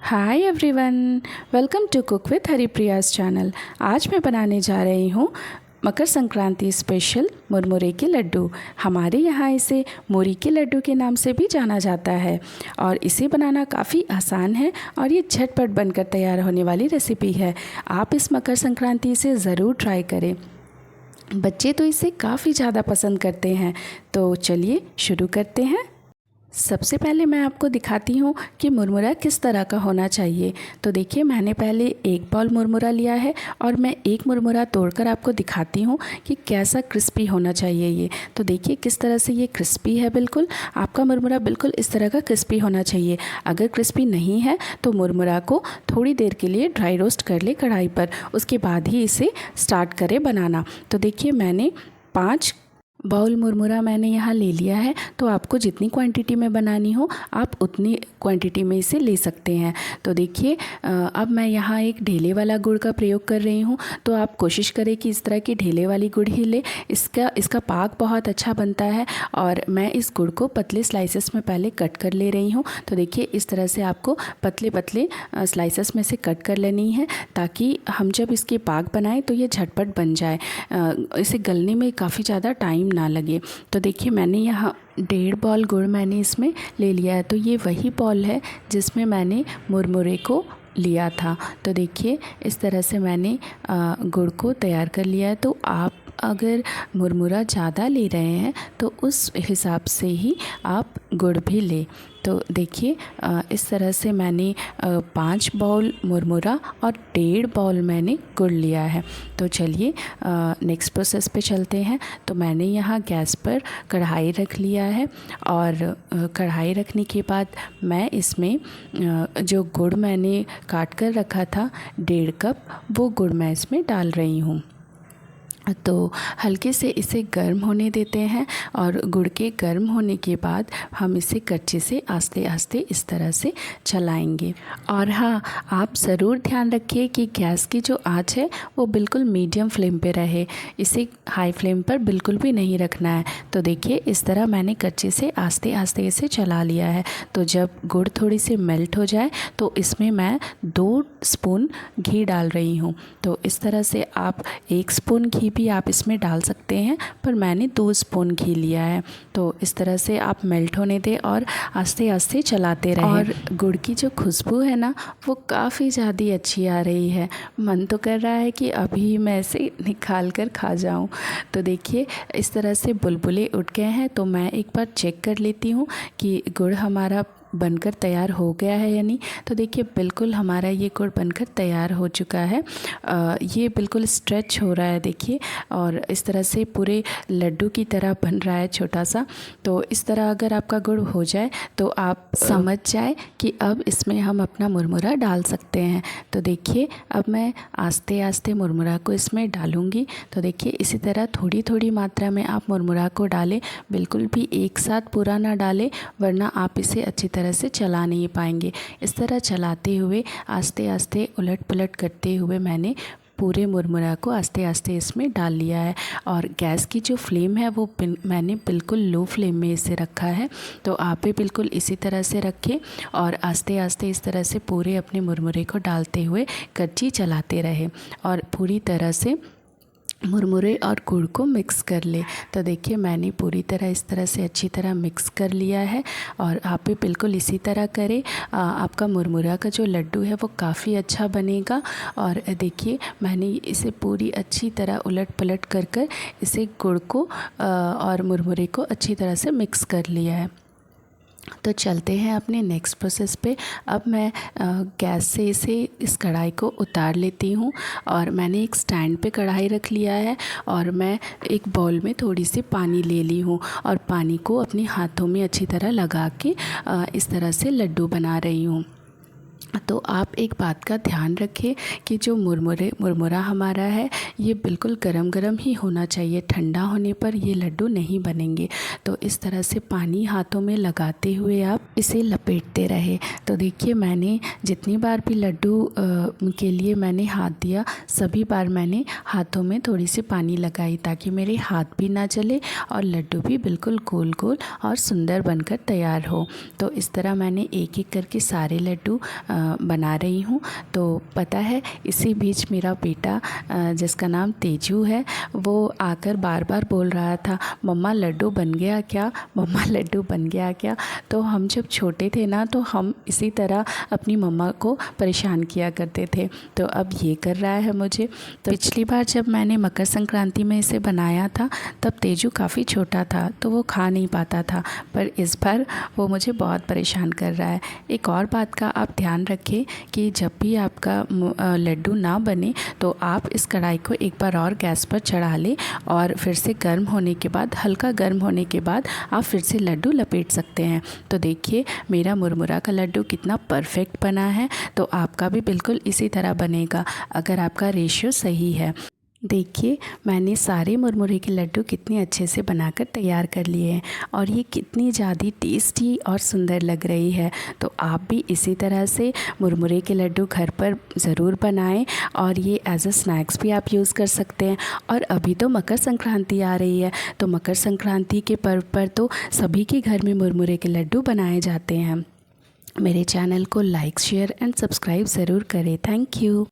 Hi everyone, welcome to cook with Haripriya's channel. आज मैं बनाने जा रही हूँ मकर संक्रांति स्पेशल मुरमुरे के लड्डू। हमारे यहाँ इसे मूरी के लड्डू के नाम से भी जाना जाता है और इसे बनाना काफ़ी आसान है और ये झटपट बनकर तैयार होने वाली रेसिपी है। आप इस मकर संक्रांति इसे ज़रूर ट्राई करें। बच्चे तो इसे काफ़ी ज़्यादा पसंद करते हैं। तो चलिए शुरू करते हैं। सबसे पहले मैं आपको दिखाती हूँ कि मुरमुरा किस तरह का होना चाहिए। तो देखिए, मैंने पहले एक बाउल मुरमुरा लिया है और मैं एक मुरमुरा तोड़कर आपको दिखाती हूँ कि कैसा क्रिस्पी होना चाहिए ये। तो देखिए किस तरह से ये क्रिस्पी है। बिल्कुल आपका मुरमुरा बिल्कुल इस तरह का क्रिस्पी होना चाहिए। अगर क्रिस्पी नहीं है तो मुरमुरा को थोड़ी देर के लिए ड्राई रोस्ट कर ले कढ़ाई पर, उसके बाद ही इसे स्टार्ट करें बनाना। तो देखिए मैंने 5 बाउल मुरमुरा मैंने यहाँ ले लिया है। तो आपको जितनी क्वांटिटी में बनानी हो आप उतनी क्वांटिटी में इसे ले सकते हैं। तो देखिए अब मैं यहाँ एक ढेले वाला गुड़ का प्रयोग कर रही हूँ। तो आप कोशिश करें कि इस तरह की ढेले वाली गुड़ ही ले। इसका पाक बहुत अच्छा बनता है। और मैं इस गुड़ को पतले स्लाइसेस में पहले कट कर ले रही हूँ। तो देखिए इस तरह से आपको पतले पतले स्लाइसेस में से कट कर लेनी है, ताकि हम जब इसके पाक बनाएं तो ये झटपट बन जाए, इसे गलने में काफ़ी ज़्यादा टाइम ना लगे। तो देखिए मैंने यहाँ 1.5 बाउल गुड़ मैंने इसमें ले लिया है। तो ये वही बाउल है जिसमें मैंने मुरमुरे को लिया था। तो देखिए इस तरह से मैंने गुड़ को तैयार कर लिया है। तो आप अगर मुरमुरा ज़्यादा ले रहे हैं तो उस हिसाब से ही आप गुड़ भी लें। तो देखिए इस तरह से मैंने 5 बाउल मुरमुरा और 1.5 बाउल मैंने गुड़ लिया है। तो चलिए नेक्स्ट प्रोसेस पे चलते हैं। तो मैंने यहाँ गैस पर कढ़ाई रख लिया है और कढ़ाई रखने के बाद मैं इसमें जो गुड़ मैंने काट कर रखा था 1.5 कप, वो गुड़ मैं इसमें डाल रही हूँ। तो हल्के से इसे गर्म होने देते हैं और गुड़ के गर्म होने के बाद हम इसे कच्चे से आस्ते आस्ते इस तरह से चलाएंगे। और हाँ, आप ज़रूर ध्यान रखिए कि गैस की जो आंच है वो बिल्कुल मीडियम फ्लेम पे रहे, इसे हाई फ्लेम पर बिल्कुल भी नहीं रखना है। तो देखिए इस तरह मैंने कच्चे से आस्ते आस्ते इसे चला लिया है। तो जब गुड़ थोड़ी सी मेल्ट हो जाए तो इसमें मैं 2 स्पून घी डाल रही हूँ। तो इस तरह से आप 1 स्पून घी भी आप इसमें डाल सकते हैं, पर मैंने 2 स्पून घी लिया है। तो इस तरह से आप मेल्ट होने दें और आस्ते आस्ते चलाते रहें। और गुड़ की जो खुशबू है ना, वो काफ़ी ज़्यादा अच्छी आ रही है। मन तो कर रहा है कि अभी मैं इसे निकाल कर खा जाऊं। तो देखिए इस तरह से बुलबुले उठ गए हैं। तो मैं एक बार चेक कर लेती हूँ कि गुड़ हमारा बनकर तैयार हो गया है या नहीं। तो देखिए बिल्कुल हमारा ये गुड़ बनकर तैयार हो चुका है। ये बिल्कुल स्ट्रेच हो रहा है देखिए, और इस तरह से पूरे लड्डू की तरह बन रहा है छोटा सा। तो इस तरह अगर आपका गुड़ हो जाए तो आप समझ जाए कि अब इसमें हम अपना मुरमुरा डाल सकते हैं। तो देखिए अब मैं आस्ते आस्ते मुरमुरा को इसमें डालूँगी। तो देखिए इसी तरह थोड़ी थोड़ी मात्रा में आप मुरमुरा को डालें, बिल्कुल भी एक साथ पूरा ना डालें, वरना आप इसे अच्छी तरह से चला नहीं पाएंगे। इस तरह चलाते हुए आस्ते आस्ते उलट पलट करते हुए मैंने पूरे मुरमुरा को आस्ते आस्ते इसमें डाल लिया है। और गैस की जो फ्लेम है वो मैंने बिल्कुल लो फ्लेम में इसे रखा है। तो आप भी बिल्कुल इसी तरह से रखें और आस्ते आस्ते इस तरह से पूरे अपने मुरमुरे को डालते हुए कच्ची चलाते रहें और पूरी तरह से मुरमुरे और गुड़ को मिक्स कर ले। तो देखिए मैंने पूरी तरह इस तरह से अच्छी तरह मिक्स कर लिया है और आप भी बिल्कुल इसी तरह करें। आपका मुरमुरा का जो लड्डू है वो काफ़ी अच्छा बनेगा। और देखिए मैंने इसे पूरी अच्छी तरह उलट पलट कर कर इसे गुड़ को और मुरमुरे को अच्छी तरह से मिक्स कर लिया है। तो चलते हैं अपने नेक्स्ट प्रोसेस पे। अब मैं गैस से इस कढ़ाई को उतार लेती हूँ और मैंने एक स्टैंड पे कढ़ाई रख लिया है और मैं एक बाउल में थोड़ी सी पानी ले ली हूँ और पानी को अपने हाथों में अच्छी तरह लगा के इस तरह से लड्डू बना रही हूँ। तो आप एक बात का ध्यान रखें कि जो मुरमुरा हमारा है ये बिल्कुल गरम गरम ही होना चाहिए, ठंडा होने पर ये लड्डू नहीं बनेंगे। तो इस तरह से पानी हाथों में लगाते हुए आप इसे लपेटते रहे। तो देखिए मैंने जितनी बार भी लड्डू के लिए मैंने हाथ दिया, सभी बार मैंने हाथों में थोड़ी सी पानी लगाई ताकि मेरे हाथ भी ना जले और लड्डू भी बिल्कुल गोल गोल और सुंदर बनकर तैयार हो। तो इस तरह मैंने एक एक करके सारे लड्डू बना रही हूँ। तो पता है इसी बीच मेरा बेटा जिसका नाम तेजू है वो आकर बार बार बोल रहा था, मम्मा लड्डू बन गया क्या, मम्मा लड्डू बन गया क्या। तो हम जब छोटे थे ना तो हम इसी तरह अपनी मम्मा को परेशान किया करते थे। तो अब ये कर रहा है मुझे। तो पिछली बार जब मैंने मकर संक्रांति में इसे बनाया था तब तेजू काफ़ी छोटा था तो वो खा नहीं पाता था, पर इस बार वो मुझे बहुत परेशान कर रहा है। एक और बात का आप ध्यान रखें कि जब भी आपका लड्डू ना बने तो आप इस कढ़ाई को एक बार और गैस पर चढ़ा लें और फिर से गर्म होने के बाद, हल्का गर्म होने के बाद आप फिर से लड्डू लपेट सकते हैं। तो देखिए मेरा मुरमुरा का लड्डू कितना परफेक्ट बना है। तो आपका भी बिल्कुल इसी तरह बनेगा अगर आपका रेशियो सही है। देखिए मैंने सारे मुरमुरे के लड्डू कितने अच्छे से बनाकर तैयार कर लिए हैं और ये कितनी ज़्यादा टेस्टी और सुंदर लग रही है। तो आप भी इसी तरह से मुरमुरे के लड्डू घर पर ज़रूर बनाएं और ये एज अ स्नैक्स भी आप यूज़ कर सकते हैं। और अभी तो मकर संक्रांति आ रही है, तो मकर संक्रांति के पर्व पर तो सभी के घर में मुरमुरे के लड्डू बनाए जाते हैं। मेरे चैनल को लाइक, शेयर एंड सब्सक्राइब ज़रूर करें। Thank you.